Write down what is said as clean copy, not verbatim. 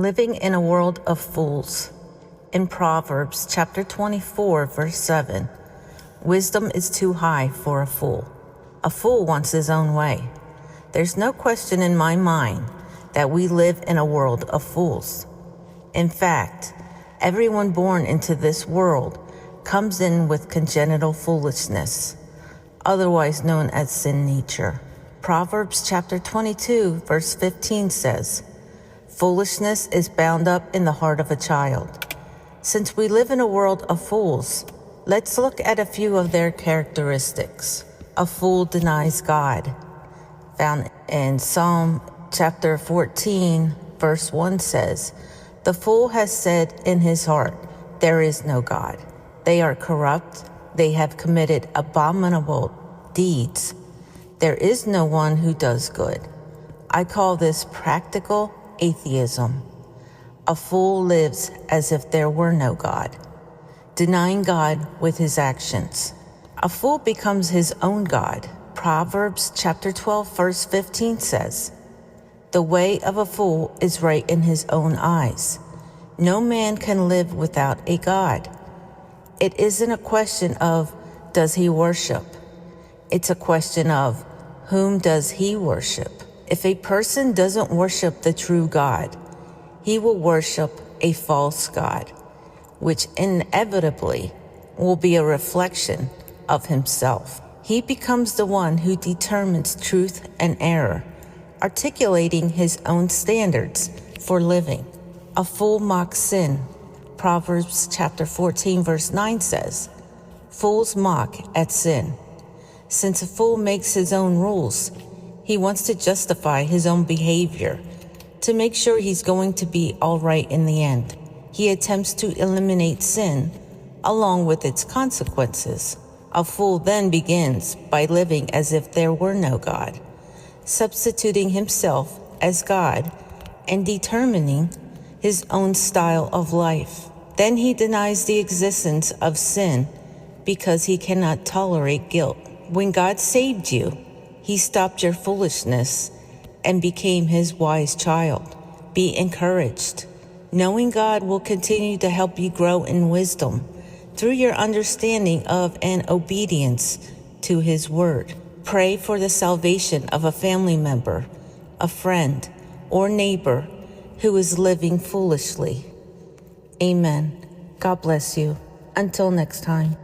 Living in a world of fools. In Proverbs chapter 24, verse 7, wisdom is too high for a fool. A fool wants his own way. There's no question in my mind that we live in a world of fools. In fact, everyone born into this world comes in with congenital foolishness, otherwise known as sin nature. Proverbs chapter 22, verse 15 says, "Foolishness is bound up in the heart of a child." Since we live in a world of fools, let's look at a few of their characteristics. A fool denies God. Found in Psalm chapter 14, verse 1 says, "The fool has said in his heart, there is no God." They are corrupt. They have committed abominable deeds. There is no one who does good. I call this practical atheism. A fool lives as if there were no God, denying God with his actions. A fool becomes his own God. Proverbs chapter 12, verse 15 says, "The way of a fool is right in his own eyes. No man can live without a God." It isn't a question of, does he worship? It's a question of, whom does he worship? If a person doesn't worship the true God, he will worship a false God, which inevitably will be a reflection of himself. He becomes the one who determines truth and error, articulating his own standards for living. A fool mocks sin. Proverbs chapter 14, verse 9 says, "Fools mock at sin." Since a fool makes his own rules, he wants to justify his own behavior to make sure he's going to be all right in the end. He attempts to eliminate sin along with its consequences. A fool then begins by living as if there were no God, substituting himself as God and determining his own style of life. Then he denies the existence of sin because he cannot tolerate guilt. When God saved you, he stopped your foolishness and became his wise child. Be encouraged. Knowing God will continue to help you grow in wisdom through your understanding of and obedience to his word. Pray for the salvation of a family member, a friend, or neighbor who is living foolishly. Amen. God bless you. Until next time.